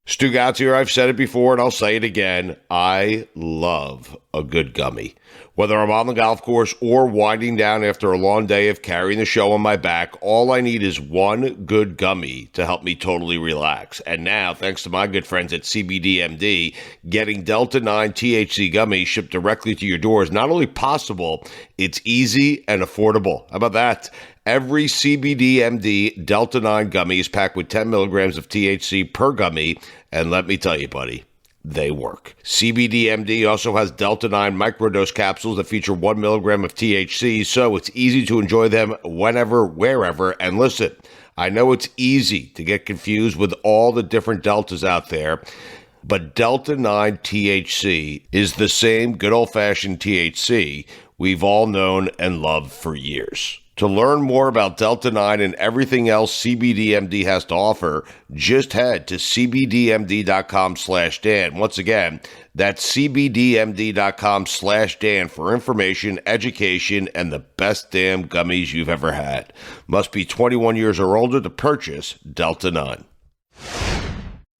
Stugotz here. I've said it before and I'll say it again. I love a good gummy. Whether I'm on the golf course or winding down after a long day of carrying the show on my back, all I need is one good gummy to help me totally relax. And now, thanks to my good friends at CBDMD, getting Delta 9 THC gummies shipped directly to your door is not only possible, it's easy and affordable. How about that? Every CBDMD Delta 9 gummy is packed with 10 milligrams of THC per gummy, and let me tell you, buddy, they work. CBDMD also has Delta 9 microdose capsules that feature 1 milligram of THC, so it's easy to enjoy them whenever, wherever. And listen, I know it's easy to get confused with all the different Deltas out there, but Delta 9 THC is the same good old-fashioned THC we've all known and loved for years. To learn more about Delta 9 and everything else CBDMD has to offer, just head to cbdmd.com/Dan. Once again, that's cbdmd.com/Dan for information, education, and the best damn gummies you've ever had. Must be 21 years or older to purchase Delta 9.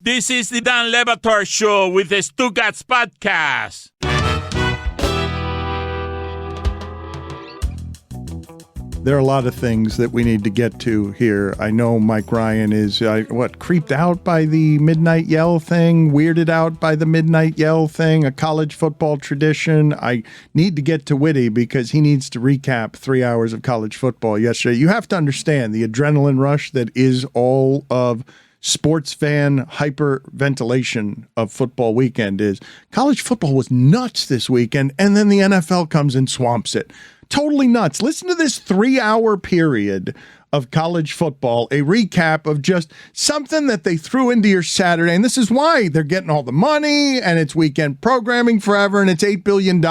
This is the Dan Le Batard Show with the Stugotz Podcast. There are a lot of things that we need to get to here. I know Mike Ryan is, creeped out by the Midnight Yell thing, weirded out by the Midnight Yell thing, a college football tradition. I need to get to Witty because he needs to recap 3 hours of college football yesterday. You have to understand the adrenaline rush that is all of sports fan hyperventilation of football weekend is. College football was nuts this weekend, and then the NFL comes and swamps it. Totally nuts. Listen to this 3-hour period of college football, a recap of just something that they threw into your Saturday. And this is why they're getting all the money, and it's weekend programming forever, and it's $8 billion,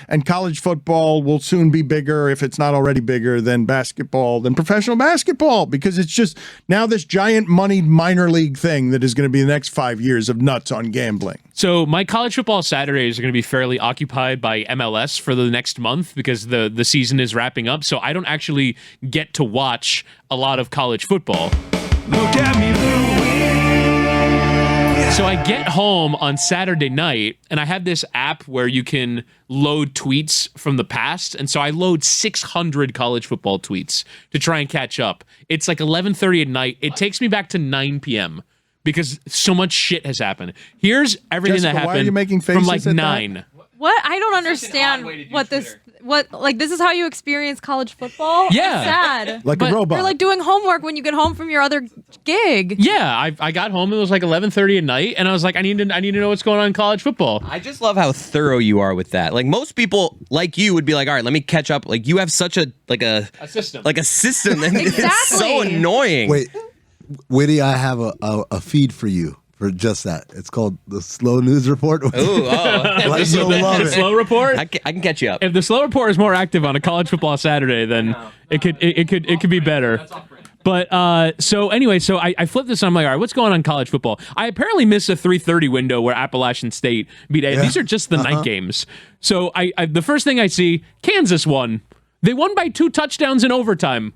and college football will soon be bigger, if it's not already bigger, than basketball, than professional basketball, because it's just now this giant moneyed minor league thing that is going to be the next 5 years of nuts on gambling. So my college football Saturdays are going to be fairly occupied by MLS for the next month because the season is wrapping up. So I don't actually get to watch a lot of college football. Look at me, Louie. So I get home on Saturday night, and I have this app where you can load tweets from the past. And so I load 600 college football tweets to try and catch up. It's like 11:30 at night. It takes me back to 9 p.m. because so much shit has happened. Here's everything Jessica, that happened why are you making from faces like at 9. that? What? I don't understand this is how you experience college football? Yeah. It's sad. Like a robot. You're like doing homework when you get home from your other gig. Yeah, I got home, it was like 11:30 at night, and I was like, I need to know what's going on in college football. I just love how thorough you are with that. Like, most people like you would be like, all right, let me catch up. Like, you have such a system. Like a system that Exactly. it's so annoying. Wait, Witty, I have a feed for you for just that. It's called the Slow News Report. Ooh, Like, you'll love The it. slow report? I can catch you up. If the slow report is more active on a college football Saturday, then it could be better. But so I flipped this and I'm like, all right, what's going on in college football? I apparently missed a 3:30 window where Appalachian State beat. Yeah. These are just the night games. So I the first thing I see, Kansas won. They won by 2 touchdowns in overtime.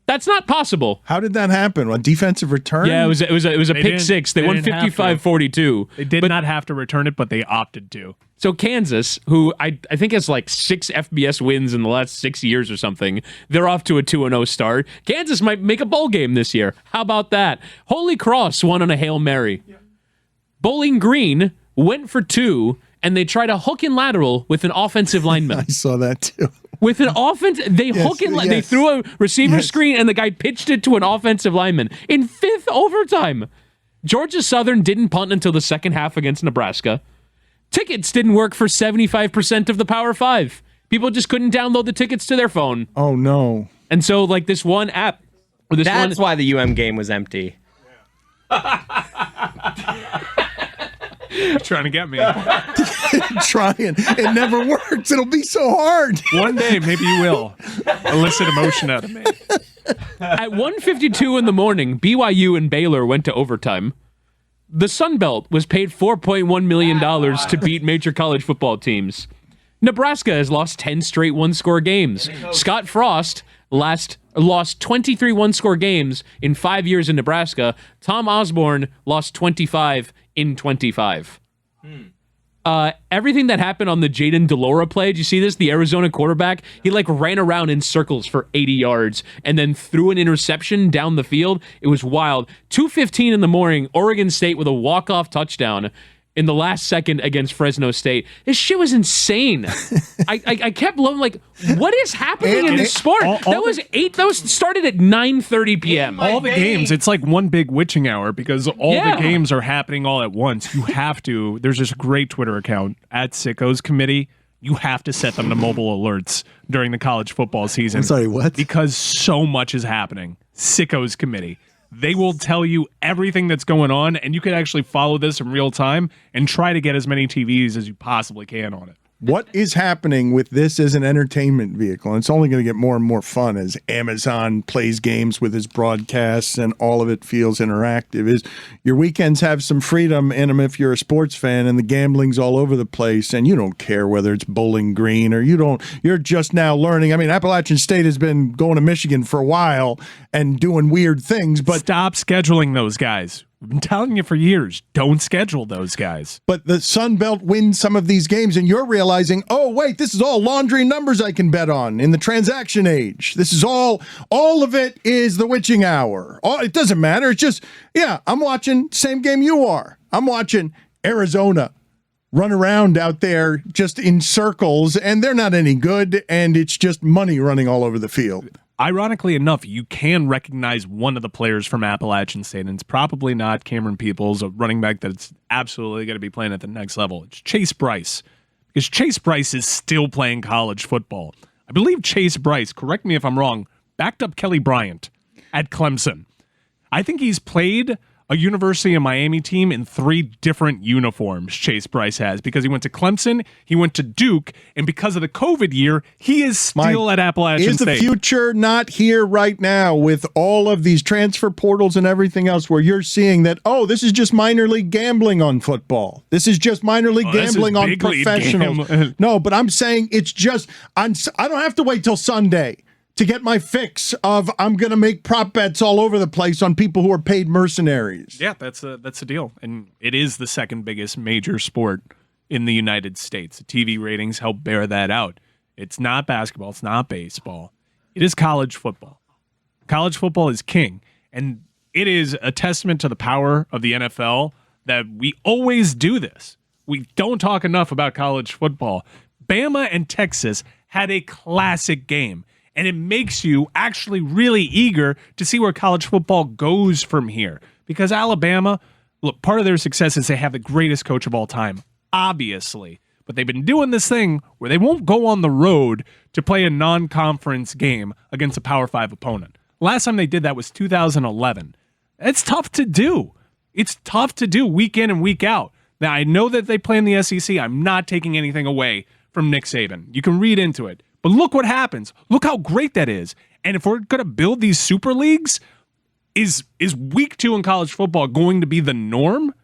That's not possible. How did that happen? A defensive return? Yeah, it was a pick six. They won 55-42. They did not have to return it, but they opted to. So Kansas, who I think has like 6 FBS wins in the last 6 years or something, they're off to a 2-0 start. Kansas might make a bowl game this year. How about that? Holy Cross won on a Hail Mary. Yeah. Bowling Green went for 2, and they tried a hook and lateral with an offensive lineman. I saw that too. With an offense, they they threw a receiver screen, and the guy pitched it to an offensive lineman in 5th overtime. Georgia Southern didn't punt until the second half against Nebraska. Tickets didn't work for 75% of the Power 5. People just couldn't download the tickets to their phone. Oh, no. And so, like, this one app... That's why the UM game was empty. Trying to get me. Trying. It never works. It'll be so hard. One day, maybe you will elicit emotion out of me. At 1:52 in the morning, BYU and Baylor went to overtime. The Sun Belt was paid $4.1 million to beat major college football teams. Nebraska has lost 10 straight one-score games. Scott Frost lost 23 one-score games in 5 years in Nebraska. Tom Osborne lost 25 in 25. Everything that happened on the Jaden Delora play, did you see this? The Arizona quarterback, he like ran around in circles for 80 yards and then threw an interception down the field. It was wild. 2:15 in the morning, Oregon State with a walk-off touchdown in the last second against Fresno State. This shit was insane. I kept looking like, what is happening in this sport? That was started at 9:30 p.m. All the games, it's like one big witching hour because all the games are happening all at once. You have to, there's this great Twitter account at Sickos Committee. You have to set them to mobile alerts during the college football season. I'm sorry, what? Because so much is happening. Sickos Committee. They will tell you everything that's going on, and you can actually follow this in real time and try to get as many TVs as you possibly can on it. What is happening with this as an entertainment vehicle? And it's only going to get more and more fun as Amazon plays games with its broadcasts and all of it feels interactive. Is your weekends have some freedom in them if you're a sports fan, and the gambling's all over the place and you don't care whether it's Bowling Green or you're just now learning. I mean, Appalachian State has been going to Michigan for a while and doing weird things, but stop scheduling those guys. I've been telling you for years, don't schedule those guys. But the Sun Belt wins some of these games, and you're realizing, oh, wait, this is all laundry numbers I can bet on in the transaction age. This is all of it is the witching hour. It doesn't matter. It's just, I'm watching same game you are. I'm watching Arizona run around out there just in circles, and they're not any good, and it's just money running all over the field. Ironically enough, you can recognize one of the players from Appalachian State, and it's probably not Cameron Peoples, a running back that's absolutely going to be playing at the next level. It's Chase Bryce, because Chase Bryce is still playing college football. I believe Chase Bryce, correct me if I'm wrong, backed up Kelly Bryant at Clemson. I think he's played a University of Miami team in 3 different uniforms, Chase Bryce has, because he went to Clemson, he went to Duke, and because of the COVID year, he is still at Appalachian State. Is the future not here right now with all of these transfer portals and everything else where you're seeing that, this is just minor league gambling on football. This is just minor league gambling on professionals. No, but I'm saying it's just, I don't have to wait till Sunday to get my fix of I'm going to make prop bets all over the place on people who are paid mercenaries. Yeah, that's the deal. And it is the second biggest major sport in the United States. The TV ratings help bear that out. It's not basketball. It's not baseball. It is college football. College football is king. And it is a testament to the power of the NFL that we always do this. We don't talk enough about college football. Bama and Texas had a classic game. And it makes you actually really eager to see where college football goes from here. Because Alabama, look, part of their success is they have the greatest coach of all time, obviously. But they've been doing this thing where they won't go on the road to play a non-conference game against a Power 5 opponent. Last time they did that was 2011. It's tough to do. It's tough to do week in and week out. Now, I know that they play in the SEC. I'm not taking anything away from Nick Saban. You can read into it. But look what happens. Look how great that is. And if we're going to build these super leagues, is week 2 in college football going to be the norm?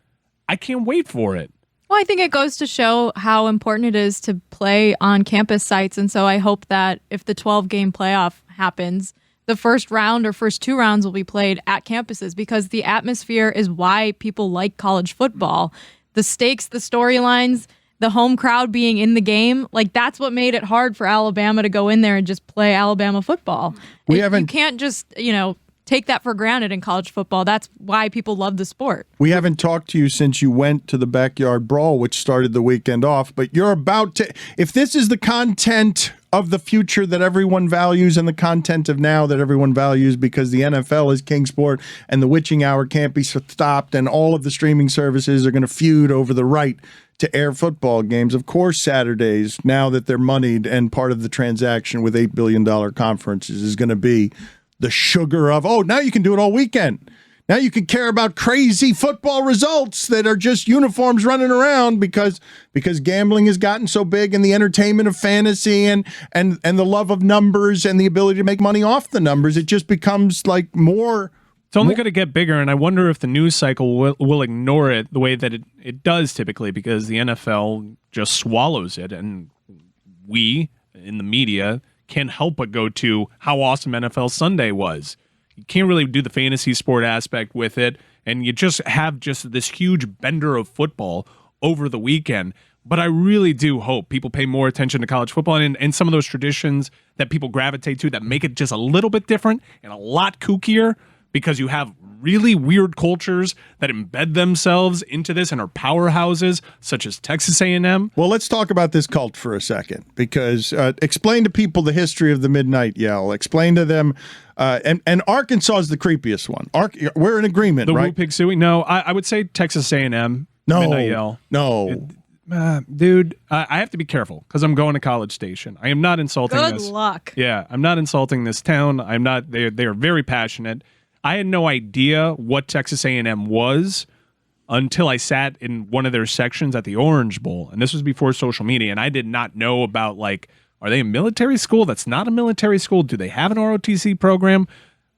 I can't wait for it. Well, I think it goes to show how important it is to play on campus sites. And so I hope that if the 12-game playoff happens, the first round or first 2 rounds will be played at campuses because the atmosphere is why people like college football. The stakes, the storylines, the home crowd being in the game, like that's what made it hard for Alabama to go in there and just play Alabama football. You can't just, take that for granted in college football. That's why people love the sport. We haven't talked to you since you went to the Backyard Brawl, which started the weekend off, but you're about to, if this is the content of the future that everyone values and the content of now that everyone values because the NFL is king sport and the witching hour can't be stopped and all of the streaming services are going to feud over the right to air football games. Of course, Saturdays, now that they're moneyed and part of the transaction with $8 billion conferences is going to be the sugar of, now you can do it all weekend. Now you can care about crazy football results that are just uniforms running around because gambling has gotten so big and the entertainment of fantasy and the love of numbers and the ability to make money off the numbers. It just becomes like more. It's only going to get bigger, and I wonder if the news cycle will ignore it the way that it does typically because the NFL just swallows it, and we in the media can't help but go to how awesome NFL Sunday was. You can't really do the fantasy sport aspect with it, and you just have just this huge bender of football over the weekend. But I really do hope people pay more attention to college football and some of those traditions that people gravitate to that make it just a little bit different and a lot kookier, because you have really weird cultures that embed themselves into this and are powerhouses, such as Texas A&M. Well, let's talk about this cult for a second, because explain to people the history of the Midnight Yell. Explain to them, and Arkansas is the creepiest one. We're in agreement, The right? Woo Pig Suey? No, I would say Texas A&M. Midnight Yell. No. Dude, I have to be careful because I'm going to College Station. I am not insulting Good this. luck. Yeah, I'm not insulting this town. I'm not. They are very passionate. I had no idea what Texas A&M was until I sat in one of their sections at the Orange Bowl, and this was before social media, and I did not know about, like, are they a military school? That's not a military school. Do they have an ROTC program?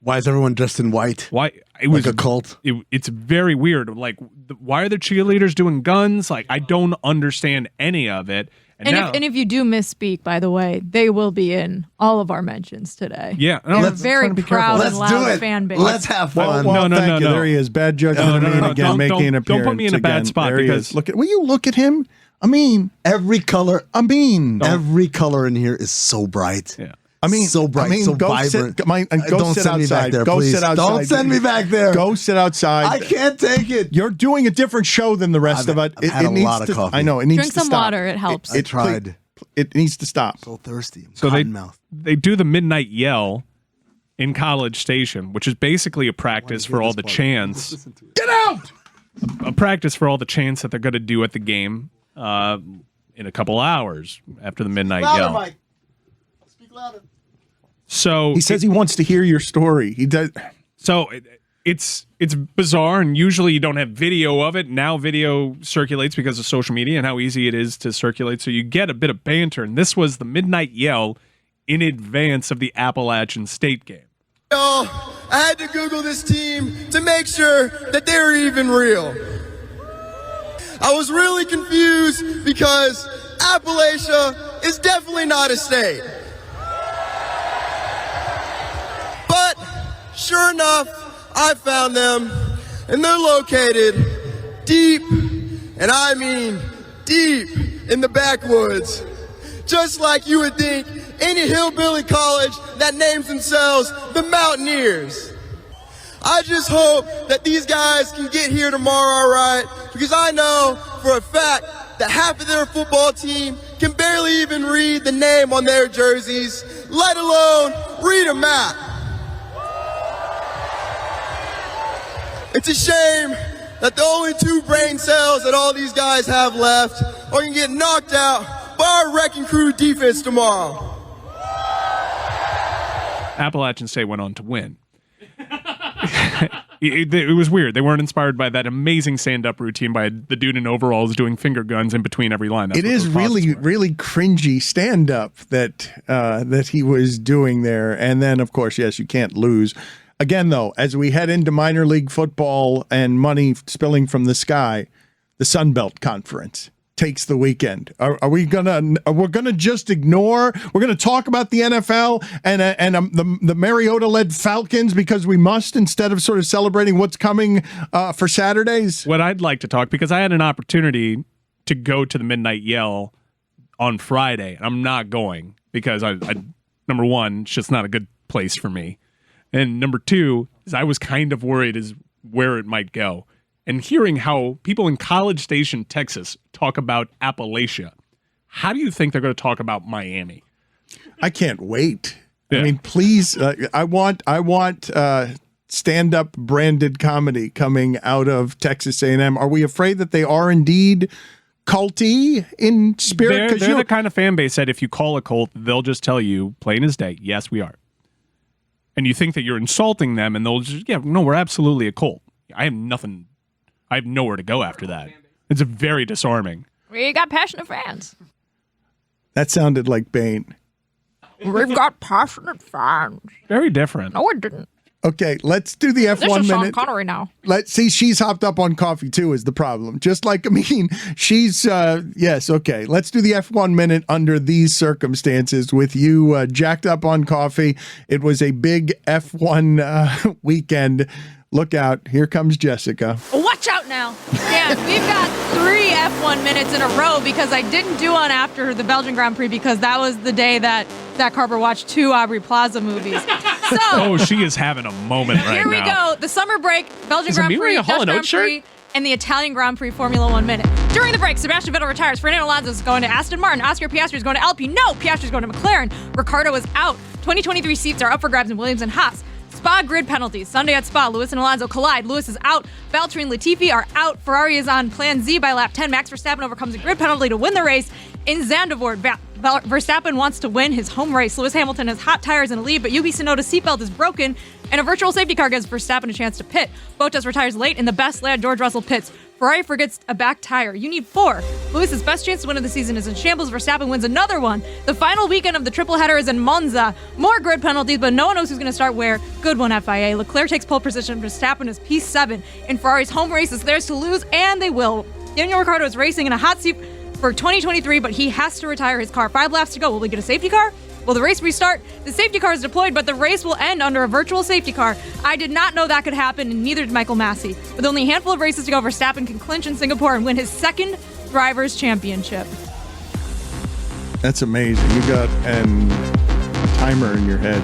Why is everyone dressed in white? Why it Like was a cult? It's very weird. Like, why are the cheerleaders doing guns? Like, I don't understand any of it. And if you do misspeak, by the way, they will be in all of our mentions today. Yeah, They're let's very try to be proud careful. and Let's do loud it. fan base. Let's have fun. Well, No, thank you. no. There he is. Bad judgment of Amin again, don't- making an appearance. don't put me in a bad again. spot There he because- is. Will you look at him? Amin. Every color, every color in here is so bright. Yeah. I mean, so bright, so go vibrant. Go Don't sit send me outside. back there, Go please. sit outside. Don't send me back there. Go sit outside. I can't take it. You're doing a different show than the rest of it. I've had a needs lot of to, coffee. I know. It needs Drink to some stop. water. It helps. I tried. It needs to stop. So thirsty. I'm So they cottonmouth. they do the Midnight Yell in College Station, which is basically a practice for all the chants. Get out! A practice for all the chants that they're going to do at the game in a couple hours after the Midnight Yell. Mike. Speak louder. So He says he wants to hear your story. He does. So it's bizarre, and usually you don't have video of it. Now video circulates because of social media and how easy it is to circulate. So you get a bit of banter, and this was the Midnight Yell in advance of the Appalachian State game. I had to Google this team to make sure that they were even real. I was really confused because Appalachia is definitely not a state. But sure enough, I found them, and they're located deep, and I mean deep, in the backwoods. Just like you would think any hillbilly college that names themselves the Mountaineers. I just hope that these guys can get here tomorrow all right, because I know for a fact that half of their football team can barely even read the name on their jerseys, let alone read a map. It's a shame that the only 2 brain cells that all these guys have left are going to get knocked out by our Wrecking Crew defense tomorrow. Appalachian State went on to win. It was weird. They weren't inspired by that amazing stand-up routine by the dude in overalls doing finger guns in between every line. That's It what is those pauses really, were. really cringy stand-up that he was doing there. And then, of course, yes, you can't lose. Again, though, as we head into minor league football and money spilling from the sky, the Sun Belt Conference takes the weekend. We're gonna just ignore? We're gonna talk about the NFL and the Mariota-led Falcons because we must, instead of sort of celebrating what's coming for Saturdays. What I'd like to talk, because I had an opportunity to go to the Midnight Yell on Friday, and I'm not going because I number one, it's just not a good place for me. And number 2 is I was kind of worried as where it might go. And hearing how people in College Station, Texas, talk about Appalachia, how do you think they're going to talk about Miami? I can't wait. Yeah. I mean, please, I want stand-up branded comedy coming out of Texas A&M. Are we afraid that they are indeed culty in spirit? They're the kind of fan base that if you call a cult, they'll just tell you, plain as day, yes, we are. And you think that you're insulting them, and they'll just, yeah, no, we're absolutely a cult. I have nowhere to go after that. It's very disarming. We got passionate fans. That sounded like Bane. We've got passionate fans. Very different. No, it didn't. Okay, let's do the This F1 is Sean minute. Connery now. Let's see. She's hopped up on coffee too. Is the problem? Just like Amin, she's yes. Okay, let's do the F1 minute under these circumstances with you jacked up on coffee. It was a big F1 weekend. Look out! Here comes Jessica. Watch out now. Dan, we've got 3 F1 minutes in a row because I didn't do one after the Belgian Grand Prix because that was the day that Zach Carper watched 2 Aubrey Plaza movies. So, Oh, she is having a moment right here we now. go. The summer break, Belgian Is Grand Amin Prix, wearing a Hall Dutch & Grand Oates shirt? Prix, and the Italian Grand Prix Formula 1 minute. During the break, Sebastian Vettel retires. Fernando Alonso is going to Aston Martin. Oscar Piastri is going to Alpine. No, Piastri is going to McLaren. Ricciardo is out. 2023 seats are up for grabs in Williams and Haas. Spa grid penalties. Sunday at Spa, Lewis and Alonso collide. Lewis is out. Valtteri and Latifi are out. Ferrari is on plan Z by lap 10. Max Verstappen overcomes a grid penalty to win the race. In Zandvoort, Verstappen wants to win his home race. Lewis Hamilton has hot tires in a lead, but Yuki Tsunoda's seatbelt is broken, and a virtual safety car gives Verstappen a chance to pit. Bottas retires late, and the best lad, George Russell, pits. Ferrari forgets a back tire. You need 4. Lewis's best chance to win of the season is in shambles. Verstappen wins another one. The final weekend of the triple header is in Monza. More grid penalties, but no one knows who's going to start where. Good one, FIA. Leclerc takes pole position. Verstappen is P7. In Ferrari's home race, it's theirs to lose, and they will. Daniel Ricciardo is racing in a hot seat for 2023, but he has to retire his car. 5 laps to go. Will we get a safety car? Will the race restart? The safety car is deployed, but the race will end under a virtual safety car. I did not know that could happen, and neither did Michael Massey. With only a handful of races to go, Verstappen can clinch in Singapore and win his 2nd Drivers' Championship. That's amazing. You got a timer in your head.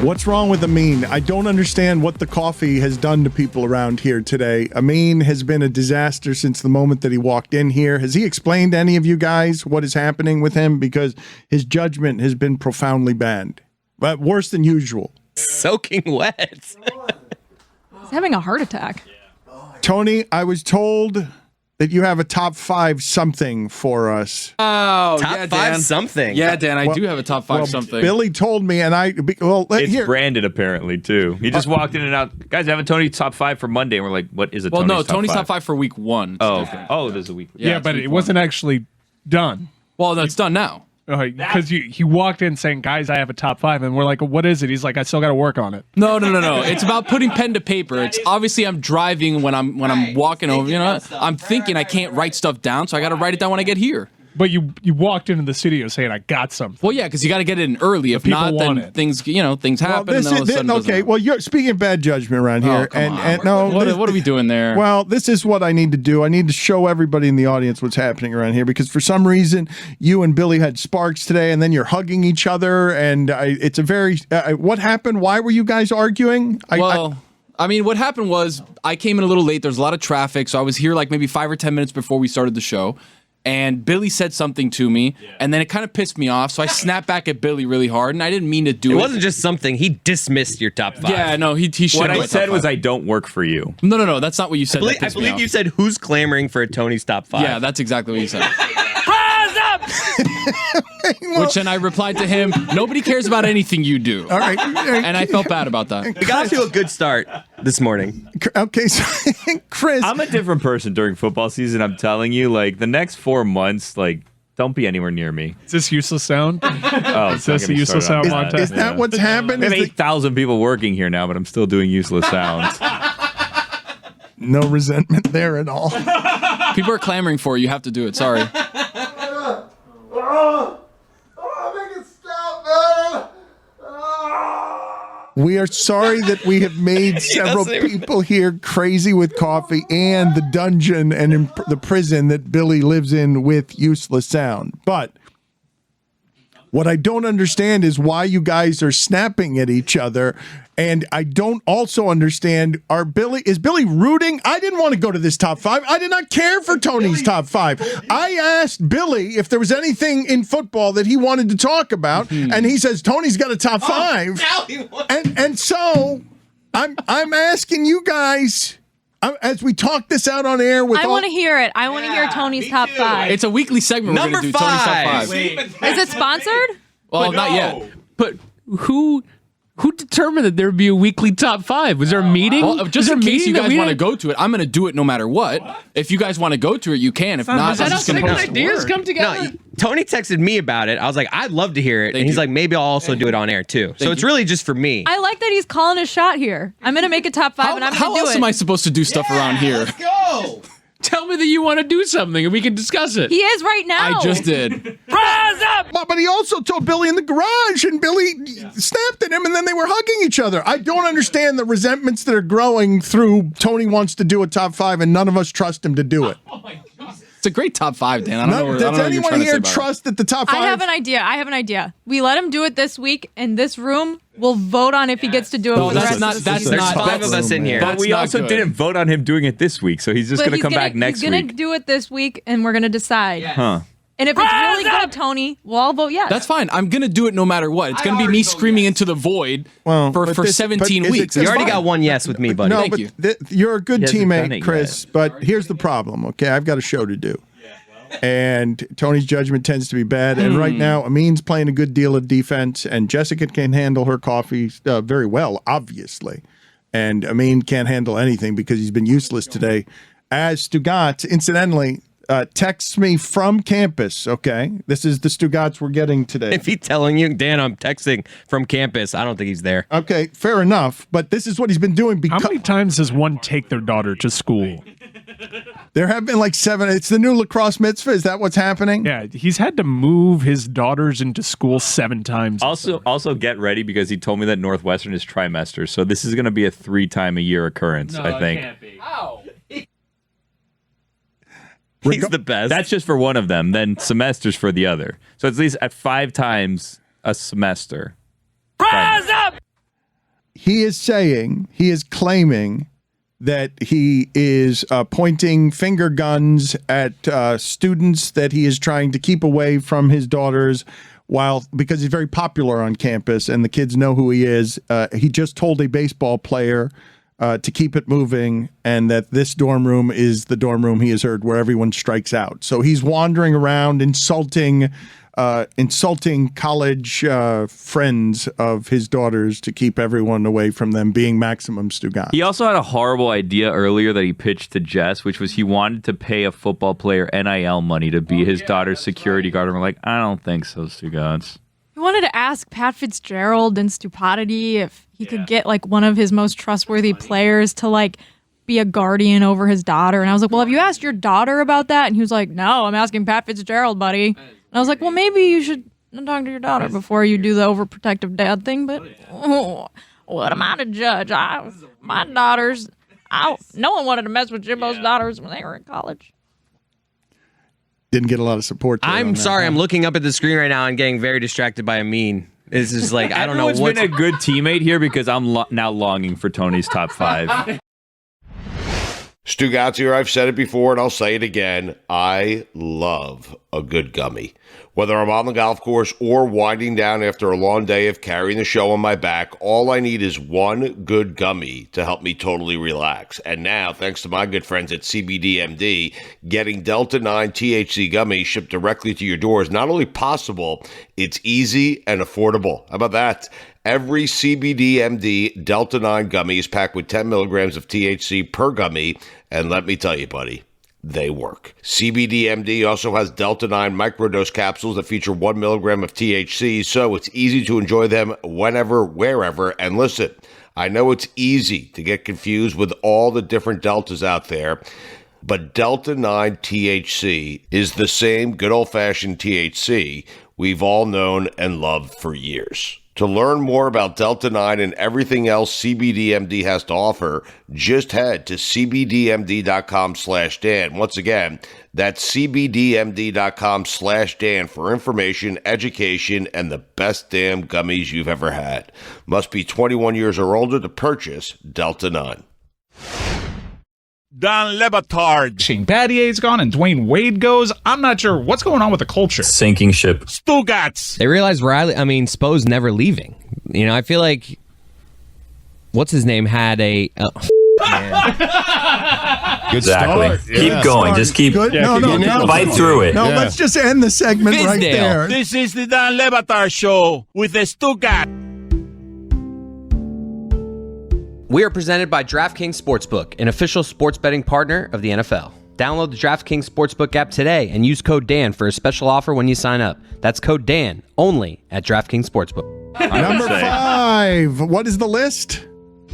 What's wrong with Amin? I don't understand what the coffee has done to people around here today. Amin has been a disaster since the moment that he walked in here. Has he explained to any of you guys what is happening with him? Because his judgment has been profoundly bad, but worse than usual. Soaking wet. He's having a heart attack. Tony, I was told that you have a top 5 something for us. Oh, Top yeah, 5 Dan. something. Yeah, Dan, I do have a top 5 Well, something. Billy told me, and It's here. branded apparently too. He just walked in and out. Guys, I have a Tony top 5 for Monday, and we're like, "What is a Well, Tony's no, Tony's top 5? 5 for week 1. It's Oh, different. oh, there's a week. Yeah, it's but week it 1. wasn't actually done. Well, no, it's done now. Because he walked in saying, "Guys, I have a top 5," and we're like, "What is it?" He's like, "I still got to work on it." No. It's about putting pen to paper. It's obviously I'm driving when I'm walking over. You know, I'm thinking I can't write stuff down, so I got to write it down when I get here. But you walked into the studio saying, "I got something." Well, yeah, because you got to get it in early. If people not, want then it. things happen. Well, and then all of a sudden it doesn't okay. happen. Well, you're speaking of bad judgment around here, come on. and no, What are we doing there? Well, this is what I need to do. I need to show everybody in the audience what's happening around here because for some reason you and Billy had sparks today, and then you're hugging each other, and it's a very what happened? Why were you guys arguing? I mean, what happened was I came in a little late. There's a lot of traffic, so I was here like maybe 5 or 10 minutes before we started the show. And Billy said something to me, and then it kind of pissed me off. So I snapped back at Billy really hard, and I didn't mean to do it. It wasn't just something. He dismissed your top 5. Yeah, no, he should. What I said was, "I don't work for you." No, that's not what you said. I believe you said, "Who's clamoring for a Tony's top 5?" Yeah, that's exactly what you said. Which then I replied to him, "Nobody cares about anything you do." All right, and I felt bad about that. We got off to a good start this morning. Okay, so Chris, I'm a different person during football season. I'm telling you, like the next 4 months, like don't be anywhere near me. Is this useless sound? Oh, Is this a useless sound montage? is that what's happened? We have Is the- 8,000 people working here now, but I'm still doing useless sounds. no resentment there at all. People are clamoring for you. You have to do it. Sorry. We are sorry that we have made several people here crazy with coffee and the dungeon and the prison that Billy lives in with useless sound. But what I don't understand is why you guys are snapping at each other. And I don't also understand, is Billy rooting? I didn't want to go to this top 5. I did not care for Tony's top 5. I asked Billy if there was anything in football that he wanted to talk about, and he says Tony's got a top 5. And so I'm asking you guys, as we talk this out on air with I want to hear it. I want to hear Tony's top 5. It's a weekly segment. Number we're going to do Tony's top 5. Is it sponsored? Well, not yet. But who Who determined that there would be a weekly top 5? Was there a meeting? Well, just Was there in a case you meeting that guys we want to didn't- go to it, I'm going to do it no matter what. If you guys want to go to it, you can. If not, I'm Is that how just going to second post ideas word. come together? No, Tony texted me about it. I was like, I'd love to hear it. Thank and he's you. like, maybe I'll also do it on air too. So it's really just for me. I like that he's calling a shot here. I'm gonna make a top 5, and I'm How gonna do else it. am I supposed to do stuff around here? Tell me that you want to do something and we can discuss it. He is right now. I just did. But he also told Billy in the garage, and Billy snapped at him, and then they were hugging each other. I don't understand the resentments that are growing through Tony wants to do a top 5, and none of us trust him to do it. It's a great top 5, Dan. I don't know what Does you're anyone trying to say here about it. trust that the top 5? I have an idea. We let him do it this week in this room. We'll vote on if he gets to do it. No, for the that's rest not. of the That's season. There's not. 5 of us in here. But we not also good. didn't vote on him doing it this week, so he's just But going to he's come back next He's gonna week. do it this week, and we're gonna decide. Huh. And if it's really good, Tony, we'll all vote yes. That's fine. I'm gonna do it no matter what. It's gonna be me screaming into the void Well, for but this- 17 but is it weeks. just You already fine. got one yes with me, buddy. No, Thank but you. You're a good He hasn't done teammate, it Chris. But here's the problem. Okay, I've got a show to do, and Tony's judgment tends to be bad. And right now, Amin's playing a good deal of defense, and Jessica can handle her coffee very well, obviously. And Amin can't handle anything because he's been useless today. As Stugatz, incidentally, texts me from campus. Okay, this is the Stugatz we're getting today. If he's telling you, Dan, I'm texting from campus, I don't think he's there. Okay, fair enough. But this is what he's been doing How because many times does one take their daughter to school? there have been like 7. It's the new lacrosse mitzvah. Is that what's happening? Yeah, he's had to move his daughters into school 7 times. Also get ready because he told me that Northwestern is trimester, so this is going to be a 3-time-a-year occurrence, I think. He's the best. That's just for one of them, then semesters for the other. So it's at least at 5 times a semester. He is claiming that he is pointing finger guns at students that he is trying to keep away from his daughters because he's very popular on campus and the kids know who he is. He just told a baseball player to keep it moving, and that this dorm room is the dorm room he has heard where everyone strikes out. So he's wandering around insulting college friends of his daughters to keep everyone away from them being maximum Stugatz. He also had a horrible idea earlier that he pitched to Jess, which was he wanted to pay a football player NIL money to be his daughter's security guard. And we're like, I don't think so, Stugatz. He wanted to ask Pat Fitzgerald and Stupidity if he could get like one of his most trustworthy players to like be a guardian over his daughter. And I was like, well, have you asked your daughter about that? And he was like, no, I'm asking Pat Fitzgerald, buddy. And I was like, well, maybe you should talk to your daughter before you do the overprotective dad thing. But what am I to judge? My daughters, no one wanted to mess with Jimbo's daughters when they were in college. Didn't get a lot of support there on I'm that. sorry. I'm looking up at the screen right now and getting very distracted by Amin. This is like, I don't know Everyone's what's... been a good teammate here because I'm now longing for Tony's top 5. Stugatz here. I've said it before and I'll say it again. I love a good gummy. Whether I'm on the golf course or winding down after a long day of carrying the show on my back, all I need is one good gummy to help me totally relax. And now, thanks to my good friends at CBDMD, getting Delta 9 THC gummies shipped directly to your door is not only possible, it's easy and affordable. How about that? Every CBDMD Delta 9 gummy is packed with 10 milligrams of THC per gummy. And let me tell you, buddy, they work. CBDMD also has Delta 9 microdose capsules that feature 1 milligram of THC, so it's easy to enjoy them whenever, wherever. And listen, I know it's easy to get confused with all the different Deltas out there, but Delta 9 THC is the same good old-fashioned THC we've all known and loved for years. To learn more about Delta 9 and everything else CBDMD has to offer, just head to cbdmd.com/Dan. Once again, that's cbdmd.com/Dan for information, education, and the best damn gummies you've ever had. Must be 21 years or older to purchase Delta 9. Dan Le Batard. Shane Battier's gone and Dwayne Wade goes. I'm not sure what's going on with the culture. Sinking ship. Stugatz. They realized Spo's never leaving. You know, I feel like, what's his name had a... Good start. Keep going. Just keep Good. No, fight through it. No, let's just end the segment right Fizdale. there. This is the Dan Le Batard Show with the Stugatz. We are presented by DraftKings Sportsbook, an official sports betting partner of the NFL. Download the DraftKings Sportsbook app today and use code Dan for a special offer when you sign up. That's code Dan, only at DraftKings Sportsbook. Number 5. What is the list?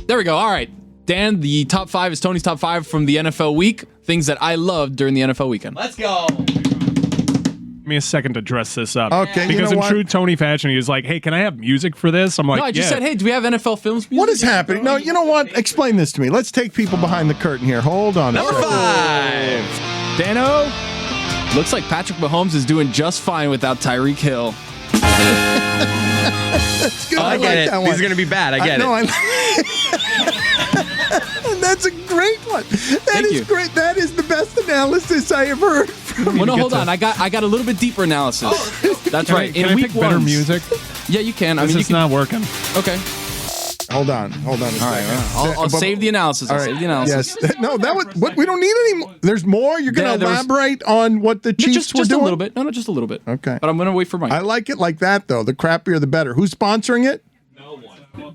There we go. All right. Dan, the top 5 is Tony's top 5 from the NFL week. Things that I loved during the NFL weekend. Let's go. Give me a second to dress this up. Okay, because in true Tony fashion, he was like, "Hey, can I have music for this?" I'm like, No, I just said, hey, do we have NFL films music? What is happening? No, you know what? Explain this to me. Let's take people behind the curtain here. Hold on. Number 5. Dano, looks like Patrick Mahomes is doing just fine without Tyreek Hill. That's good. I get it. That These one. are going to be bad. I get it. That's a great one. That is great. That is the best analysis I ever heard. Well, no, hold on. I got a little bit deeper analysis. That's right. Can I pick better music? Yeah, you can. This is not working. Okay. Hold on. All right. I'll save the analysis. I'll save the analysis. Yes. No, that was what we don't need any more. There's more. You're going to elaborate on what the Chiefs were just doing? a little bit. No, just a little bit. Okay. But I'm going to wait for Mike. I like it like that, though. The crappier, the better. Who's sponsoring it?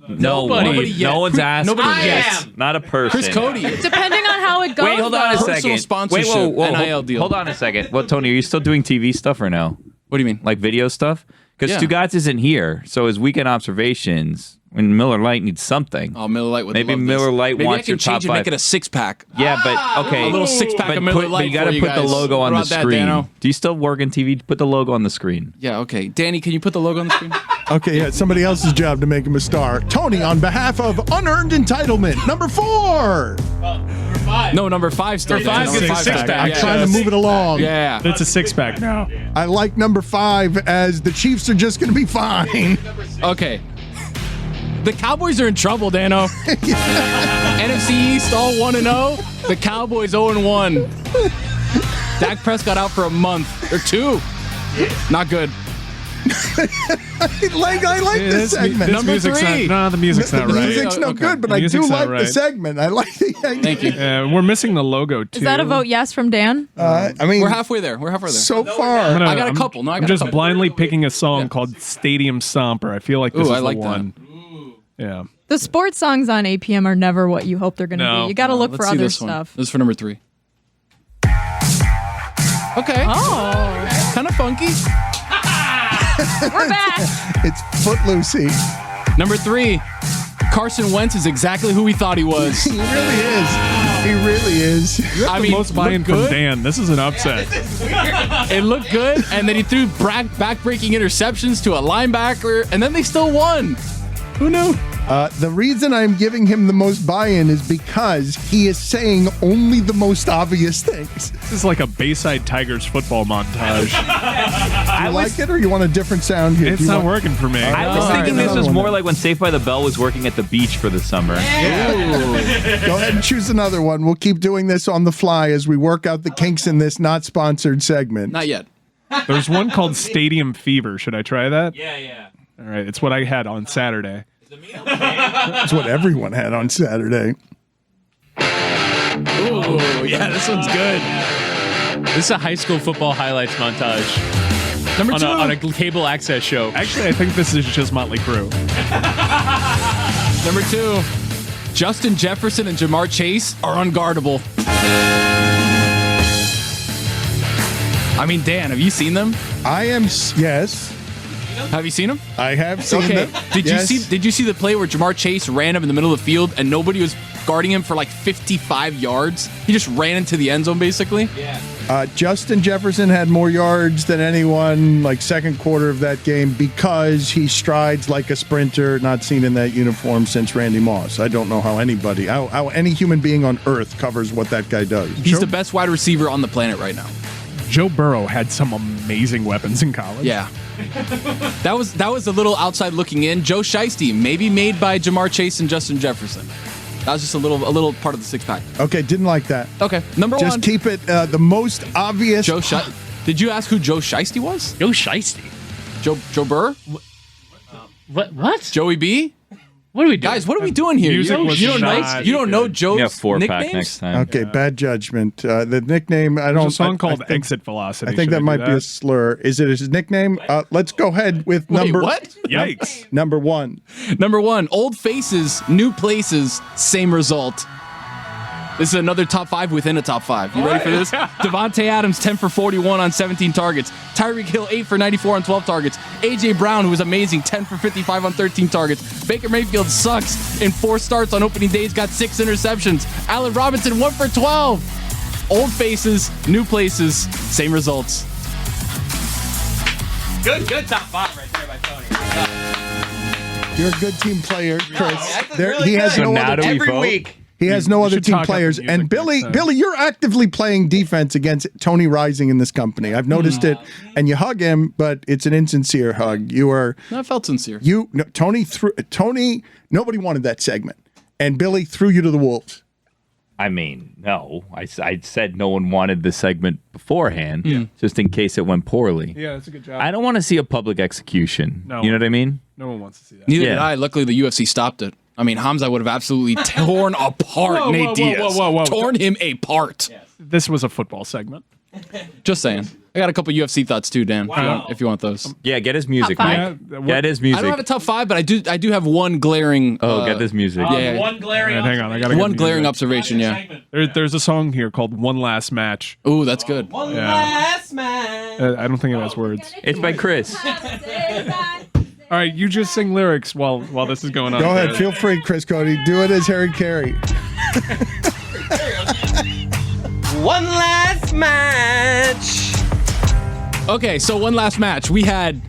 Nobody. No one's asking. Nobody yet. Not a person. Chris Cody. Depending on how it goes. Wait, hold on a though. second. Personal sponsorship, NIL deal. Hold on a second. Well, Tony, are you still doing TV stuff or no? What do you mean? Like video stuff? Because Yeah. Stugotz isn't here, so his weekend observations. When Miller Lite needs something. Oh, Miller Lite would Maybe love Miller this. Lite Maybe wants I your can change top and 5. make it a 6-pack. Yeah, but okay. A little 6-pack but of Miller Lite you got for to you put the guys. logo on What the about that, screen. Dano? Do you still work in TV? Put the logo on the screen. Yeah, okay. Danny, can you put the logo on the screen? Okay, yeah, it's somebody else's job to make him a star. Tony, on behalf of Unearned Entitlement, number 4. No, number 5 still. Number 5 gets a 6-pack. I'm trying to move it along. Yeah. It's a 6-pack now. I like number 5 as the Chiefs are just going to be fine. Okay. The Cowboys are in trouble, Dano. NFC East all 1-0. The Cowboys 0-1. Dak Prescott out for a month or 2. Not good. I like this segment. Number Number 3. The music's not The right. music's no Okay. good, but The I music's do not like the right. segment. I like the Thank you. We're missing the logo too. Is that a vote yes from Dan? I mean, We're halfway there. so far. I got a couple. No, I got I'm just a couple. blindly picking a song called Stadium Somper. I feel like this Ooh, is I like the that. one. Yeah. The sports songs on APM are never what you hope they're going to No. be. You got to look Let's for see other this one. stuff. This is for number 3. Okay. Oh, Kind of funky. we're back. It's Footloosey. Number 3. Carson Wentz is exactly who we thought he was. He really is. He really is. I The mean, most buy-in looked from good. Dan. This is an upset. It looked good, and then he threw back-breaking interceptions to a linebacker, and then they still won. Who knew? The reason I'm giving him the most buy-in is because he is saying only the most obvious things. This is like a Bayside Tigers football montage. You like it, or you want a different sound here? It's Do you not want- working for me. I was All thinking right, this another was one more then. like when Saved by the Bell was working at the beach for the summer. Go ahead and choose another one. We'll keep doing this on the fly as we work out the kinks in this not sponsored segment. Not yet. There's one called Stadium Fever. Should I try that? Yeah. All right. It's what I had on Saturday. That's what everyone had on Saturday. Ooh, yeah, this one's good. This is a high school football highlights montage Number 2. on a cable access show. Actually, I think this is just Motley Crue. Number 2. Justin Jefferson and Jamar Chase are unguardable. I mean, Dan, have you seen them? I am, yes, Have you seen them? I have seen Okay. them. Did Yes. you see the play where Jamar Chase ran him in the middle of the field and nobody was guarding him for like 55 yards? He just ran into the end zone basically. Yeah. Justin Jefferson had more yards than anyone, like second quarter of that game, because he strides like a sprinter, not seen in that uniform since Randy Moss. I don't know how anybody, how any human being on earth covers what that guy does. He's the best wide receiver on the planet right now. Joe Burrow had some amazing weapons in college. Yeah. That was a little outside looking in. Joe Shiesty, maybe made by Jamar Chase and Justin Jefferson. That was just a little part of the 6-pack. Okay, didn't like that. Okay, number Just 1. keep it the most obvious. Joe Shiesty. Did you ask who Joe Shiesty was? Joe Shiesty. Joe Burr? What? Joey B? What are we doing? Guys, what are we doing here? Music was You don't know Joe's Yeah, 4-pack nicknames? next time. Okay, bad judgment. The nickname, I There's don't. a song I called think- Exit Velocity. I think Should that do might be a slur. Is it his nickname? Let's go ahead with Wait, number. what? Yikes. Number one. Number 1, old faces, new places, same result. This is another top 5 within a top 5. You ready for this? Devontae Adams, 10 for 41 on 17 targets. Tyreek Hill, 8 for 94 on 12 targets. A.J. Brown, who was amazing, 10 for 55 on 13 targets. Baker Mayfield sucks in 4 starts on opening days, got 6 interceptions. Allen Robinson, 1 for 12. Old faces, new places, same results. Good top 5 right there by Tony. You're a good team player, Chris. that's There, really he has good. no So now other. do we Every vote? week. He has no other should team talk up the players. music And Billy, next time. Billy, you're actively playing defense against Tony Rising in this company. I've noticed it. And you hug him, but it's an insincere hug. You are. No, I felt sincere. Tony. Nobody wanted that segment, and Billy threw you to the wolves. I mean, no. I said no one wanted the segment beforehand, just in case it went poorly. Yeah, that's a good job. I don't want to see a public execution. No. You know what I mean? No one wants to see that. Neither Yeah. did I. Luckily, the UFC stopped it. I mean, Hamza would have absolutely torn apart Whoa, Nate whoa, Diaz. whoa. Torn him apart. This was a football segment. Just saying. I got a couple UFC thoughts too, Dan. If you want those. Yeah, get his music, Top Mike. five? Get his music. I don't have a top 5, but I do have one glaring. get this music. Yeah, One glaring. Hang on, I gotta one get glaring music. observation. Yeah. There's a song here called "One Last Match." Ooh, that's good. Last man. I don't think it has words. It's by Chris. All right, you just sing lyrics while this is going on. Go ahead, feel free, Chris Cody. Do it as Harry Carey. One last match. Okay, so one last match. We had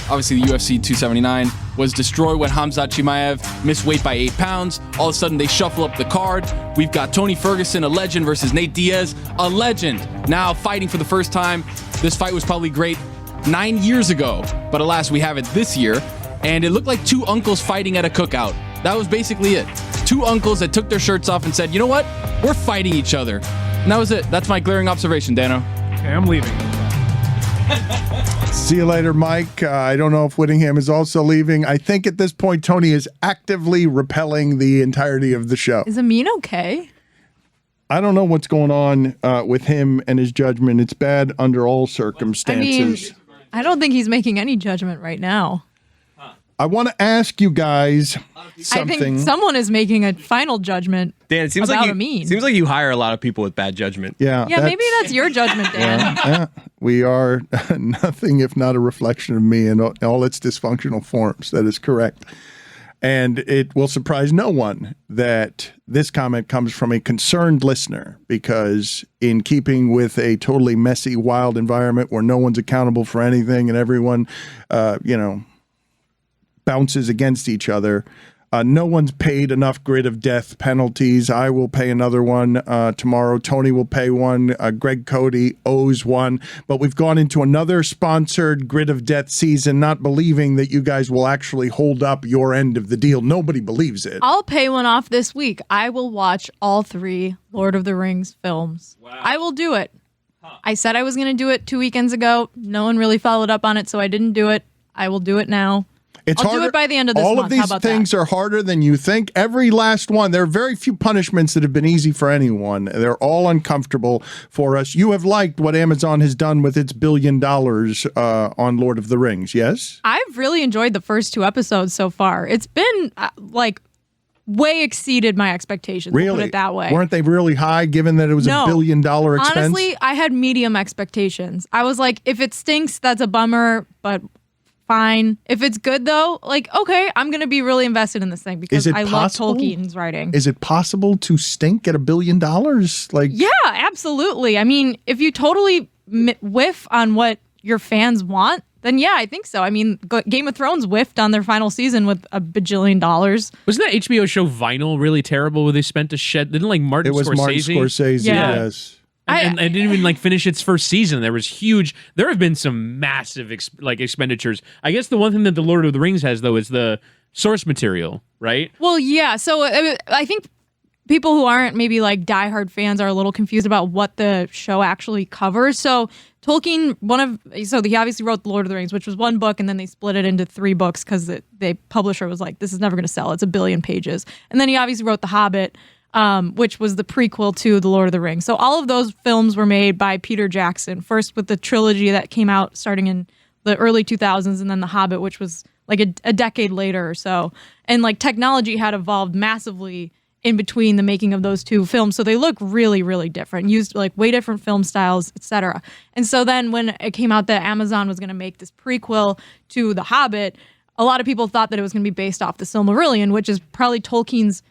obviously the UFC 279 was destroyed when Hamzat Chimaev missed weight by 8 pounds. All of a sudden, they shuffle up the card. We've got Tony Ferguson, a legend, versus Nate Diaz, a legend, now fighting for the first time. This fight was probably great 9 years ago, but alas, we have it this year. And it looked like 2 uncles fighting at a cookout. That was basically it. 2 uncles that took their shirts off and said, you know what? We're fighting each other. And that was it. That's my glaring observation, Dano. Okay, I'm leaving. See you later, Mike. I don't know if Whittingham is also leaving. I think at this point, Tony is actively repelling the entirety of the show. Is Amin okay? I don't know what's going on with him and his judgment. It's bad under all circumstances. I don't think he's making any judgment right now. I want to ask you guys something. I think someone is making a final judgment. Dan, it seems about like Amin. seems like you hire a lot of people with bad judgment. Yeah, Yeah, maybe that's your judgment, Dan. yeah, we are nothing if not a reflection of me in all its dysfunctional forms. That is correct. And it will surprise no one that this comment comes from a concerned listener, because in keeping with a totally messy, wild environment where no one's accountable for anything and everyone, bounces against each other, no one's paid enough grid of death penalties. I will pay another one tomorrow. Tony will pay one. Greg Cody owes one. But we've gone into another sponsored grid of death season, not believing that you guys will actually hold up your end of the deal. Nobody believes it. I'll pay one off this week. I will watch all 3 Lord of the Rings films. Wow. I will do it. I said I was going to do it 2 weekends ago. No one really followed up on it, so I didn't do it. I will do it now. I'll do it by the end of this month. All of these things are harder than you think. Every last one. There are very few punishments that have been easy for anyone. They're all uncomfortable for us. You have liked what Amazon has done with its $1 billion on Lord of the Rings, yes? I've really enjoyed the first 2 episodes so far. It's been way exceeded my expectations. Really? We'll put it that way. Weren't they really high given that it was No. $1 billion expense? Honestly, I had medium expectations. I was like, if it stinks, that's a bummer, but fine. If it's good though, okay, I'm going to be really invested in this thing because I love Tolkien's writing. Is it possible to stink at $1 billion? Yeah, absolutely. I mean, if you totally whiff on what your fans want, then yeah, I think so. I mean, Game of Thrones whiffed on their final season with $1 bajillion. Wasn't that HBO show Vinyl really terrible where they spent a shed? Didn't Martin Scorsese? It was Martin Scorsese, yes. And didn't even finish its first season. There have been some massive expenditures. I guess the one thing that the Lord of the Rings has though is the source material, right? Well, yeah. So I think people who aren't maybe like diehard fans are a little confused about what the show actually covers. So Tolkien, he obviously wrote The Lord of the Rings, which was one book, and then they split it into 3 books because the publisher was like, this is never going to sell. It's 1 billion pages. And then he obviously wrote The Hobbit, which was the prequel to The Lord of the Rings. So all of those films were made by Peter Jackson, first with the trilogy that came out starting in the early 2000s, and then The Hobbit, which was like a decade later or so. And like technology had evolved massively in between the making of those 2 films. So they look really, really different, used like way different film styles, etc. And so then when it came out that Amazon was going to make this prequel to The Hobbit, a lot of people thought that it was going to be based off the Silmarillion, which is probably Tolkien's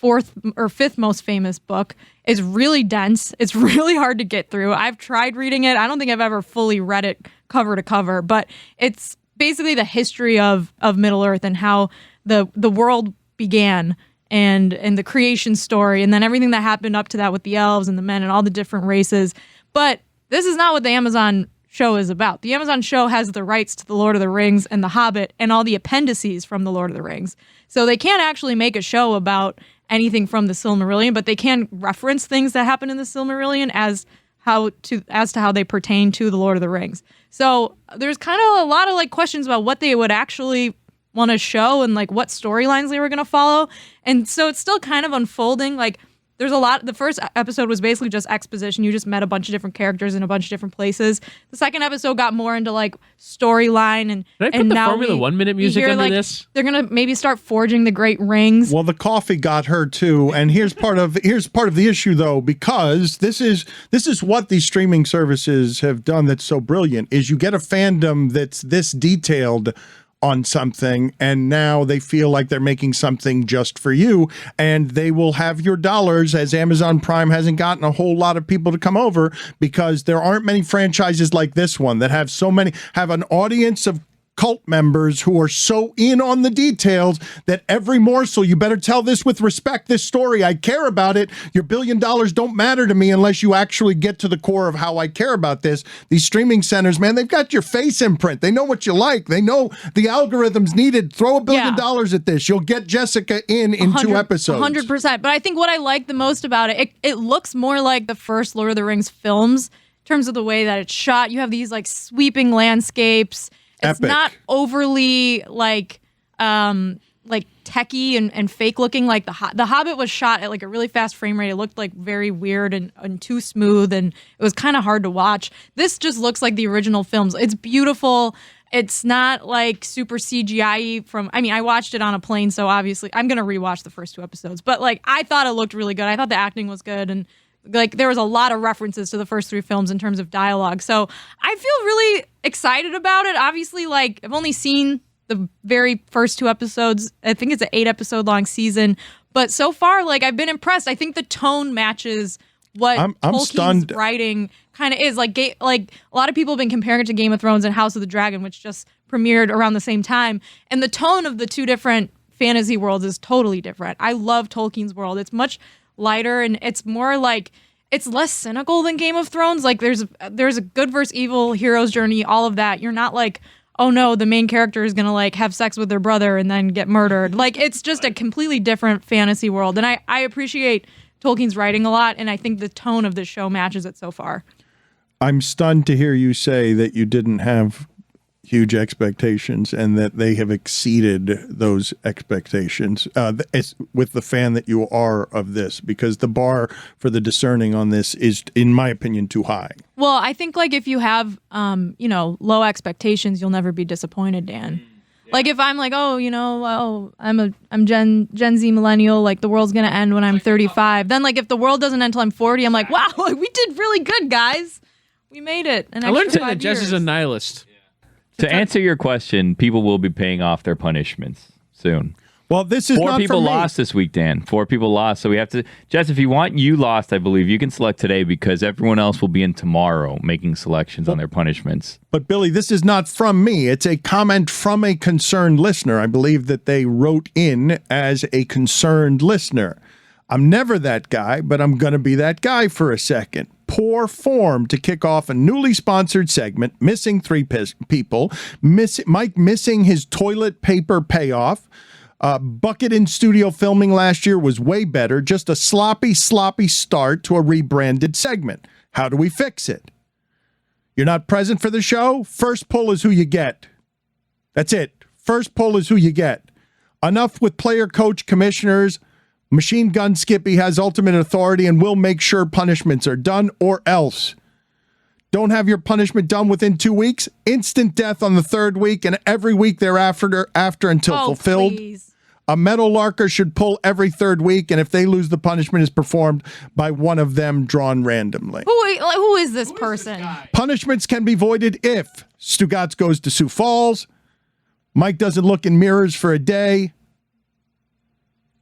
4th or 5th most famous book. It's really dense. It's really hard to get through. I've tried reading it. I don't think I've ever fully read it cover to cover, but it's basically the history of Middle-earth and how the world began and the creation story, and then everything that happened up to that with the elves and the men and all the different races. But this is not what the Amazon show is about. The Amazon show has the rights to The Lord of the Rings and The Hobbit and all the appendices from The Lord of the Rings. So they can't actually make a show about anything from the Silmarillion, but they can reference things that happen in the Silmarillion as to how they pertain to The Lord of the Rings. So there's kind of a lot of like questions about what they would actually want to show and like what storylines they were going to follow. And so it's still kind of unfolding. Like there's a lot. The first episode was basically just exposition. You just met a bunch of different characters in a bunch of different places. The second episode got more into like storyline and Did I put and the now Formula 1 minute music hear, under like, this? They're gonna maybe start forging the great rings. Well, the coffee got her too, and here's part of the issue though, because this is what these streaming services have done that's so brilliant is you get a fandom that's this detailed on something, and now they feel like they're making something just for you, and they will have your dollars, as Amazon Prime hasn't gotten a whole lot of people to come over because there aren't many franchises like this one that have an audience of cult members who are so in on the details that every morsel, you better tell this with respect, this story, I care about it. Your $1 billion don't matter to me unless you actually get to the core of how I care about this. These streaming centers, man, they've got your face imprint. They know what you like. They know the algorithms needed. Throw $1 billion at this. You'll get Jessica in 2 episodes. 100%. But I think what I like the most about it looks more like the first Lord of the Rings films in terms of the way that it's shot. You have these like sweeping landscapes. It's Epic. not overly like techie and fake looking. Like the Hobbit was shot at like a really fast frame rate. It looked like very weird and too smooth, and it was kind of hard to watch. This just looks like the original films. It's beautiful. It's not like super CGI I watched it on a plane, so obviously I'm gonna rewatch the first 2 episodes. But like I thought it looked really good. I thought the acting was good, and like there was a lot of references to the first 3 films in terms of dialogue. So I feel really excited about it. Obviously, like I've only seen the very first 2 episodes. I think it's an 8 episode long season, but so far, like I've been impressed. I think the tone matches what I'm Tolkien's stunned. writing kind of is. Like a lot of people have been comparing it to Game of Thrones and House of the Dragon, which just premiered around the same time. And the tone of the 2 different fantasy worlds is totally different. I love Tolkien's world. It's much lighter, and it's more like it's less cynical than Game of Thrones. Like there's a good versus evil, hero's journey, all of that. You're not like, oh no, the main character is gonna like have sex with their brother and then get murdered. Like it's just a completely different fantasy world, and I appreciate Tolkien's writing a lot, and I think the tone of the show matches it so far. I'm stunned to hear you say that you didn't have huge expectations and that they have exceeded those expectations with the fan that you are of this, because the bar for the discerning on this is, in my opinion, too high. Well, I think like if you have low expectations, you'll never be disappointed, Dan. Like if I'm like, I'm Gen Z millennial, like the world's gonna end when I'm 35. Then like if the world doesn't end until I'm 40, I'm like, wow, we did really good, guys. We made it. I learned that Jess is a nihilist. To answer your question, people will be paying off their punishments soon. Well, this is 4 not people for me. lost this week, Dan. 4 people lost. So we have to, Jess, if you want you lost, I believe you can select today because everyone else will be in tomorrow making selections on their punishments. But Billy, this is not from me. It's a comment from a concerned listener. I believe that they wrote in as a concerned listener. I'm never that guy, but I'm going to be that guy for a second. Poor form to kick off a newly sponsored segment, missing 3 people, Mike missing his toilet paper payoff, Bucket in studio filming last year was way better. Just a sloppy start to a rebranded segment. How do we fix it? You're not present for the show? First pull is who you get. That's it. First pull is who you get. Enough with player, coach, commissioners. Machine Gun Skippy has ultimate authority and will make sure punishments are done, or else. Don't have your punishment done within 2 weeks. Instant death on the 3rd week and every week thereafter until fulfilled. Please. A metal larker should pull every 3rd week, and if they lose, the punishment is performed by one of them drawn randomly. Who is this person? Punishments can be voided if Stugatz goes to Sioux Falls, Mike doesn't look in mirrors for a day,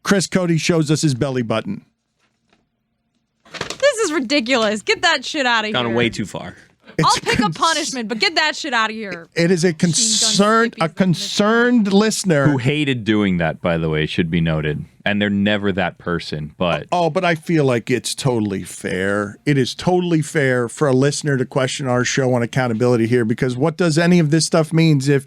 Chris Cody shows us his belly button. This is ridiculous. Get that shit out of here. Gone way too far. I'll pick a punishment, but get that shit out of here. It is a concerned listener who hated doing that, by the way, should be noted. And they're never that person, but but I feel like it's totally fair. It is totally fair for a listener to question our show on accountability here, because what does any of this stuff means if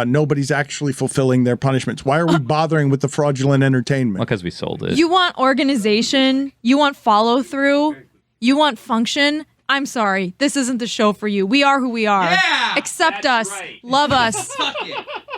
nobody's actually fulfilling their punishments? Why are we bothering with the fraudulent entertainment? Because we sold it. You want organization, you want follow through, you want function. I'm sorry, this isn't the show for you. We are who we are. Yeah, accept us, love us.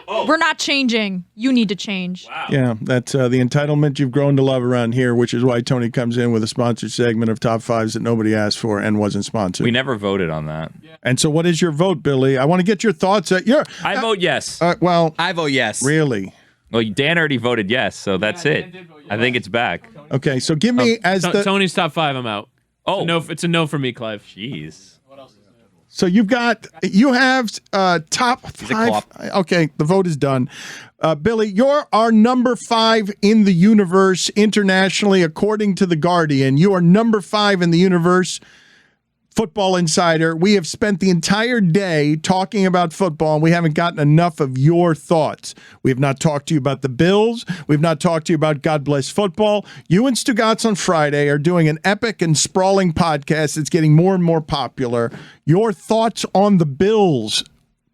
We're not changing. You need to change. Wow. Yeah, that's the entitlement you've grown to love around here, which is why Tony comes in with a sponsored segment of top fives that nobody asked for and wasn't sponsored. We never voted on that. And so what is your vote, Billy? I want to get your thoughts. I vote yes. Well, I vote yes. Really? Well, Dan already voted yes, so that's it. I think it's back. Okay, so give me Tony's top 5. I'm out. Oh, it's a no for me, Clive. Jeez. So you have top 5. Okay, the vote is done. Billy, you're our number 5 in the universe internationally, according to The Guardian. You are number 5 in the universe. Football Insider. We have spent the entire day talking about football, and we haven't gotten enough of your thoughts. We have not talked to you about the Bills. We've not talked to you about God Bless Football. You and Stugatz on Friday are doing an epic and sprawling podcast that's getting more and more popular. Your thoughts on the Bills.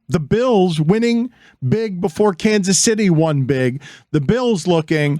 The Bills winning big before Kansas City won big. The Bills looking...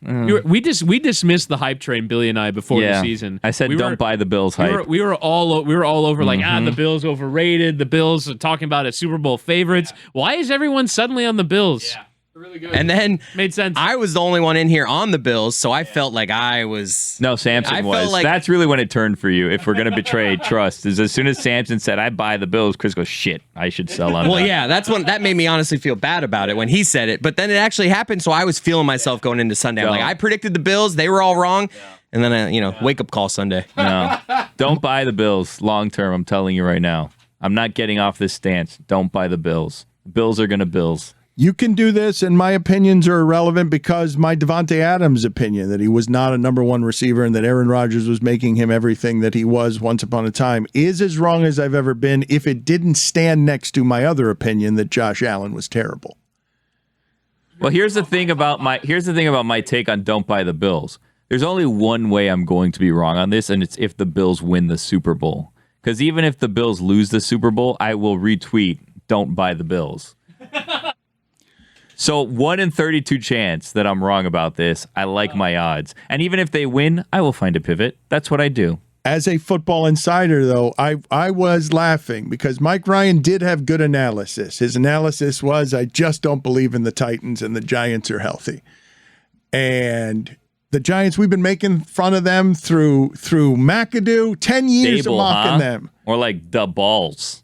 We dismissed the hype train, Billy and I, before the season. I said don't buy the Bills hype. We were all over like the Bills overrated. The Bills are talking about as Super Bowl favorites. Why is everyone suddenly on the Bills? Yeah. Really good. And then made sense. I was the only one in here on the Bills, so I felt like I was. No, Samson was. That's really when it turned for you. If we're gonna betray trust, is as soon as Samson said I buy the Bills, Chris goes, shit, I should sell on. Well, yeah, that made me honestly feel bad about it when he said it, but then it actually happened, so I was feeling myself going into Sunday. I'm like, I predicted the Bills, they were all wrong, and then wake up call Sunday. No, don't buy the Bills long term. I'm telling you right now. I'm not getting off this stance. Don't buy the Bills. Bills are gonna Bills. You can do this, and my opinions are irrelevant because my Devontae Adams opinion that he was not a number 1 receiver and that Aaron Rodgers was making him everything that he was once upon a time is as wrong as I've ever been if it didn't stand next to my other opinion that Josh Allen was terrible. Well, here's the thing about my take on don't buy the Bills. There's only one way I'm going to be wrong on this, and it's if the Bills win the Super Bowl. Because even if the Bills lose the Super Bowl, I will retweet don't buy the Bills. So 1 in 32 chance that I'm wrong about this. I like my odds. And even if they win, I will find a pivot. That's what I do. As a Football Insider, though, I was laughing because Mike Ryan did have good analysis. His analysis was, I just don't believe in the Titans and the Giants are healthy. And the Giants, we've been making fun of them through McAdoo, 10 years Stable, of mocking them. Or like the balls.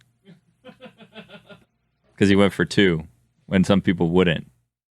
Because he went for 2. When some people wouldn't.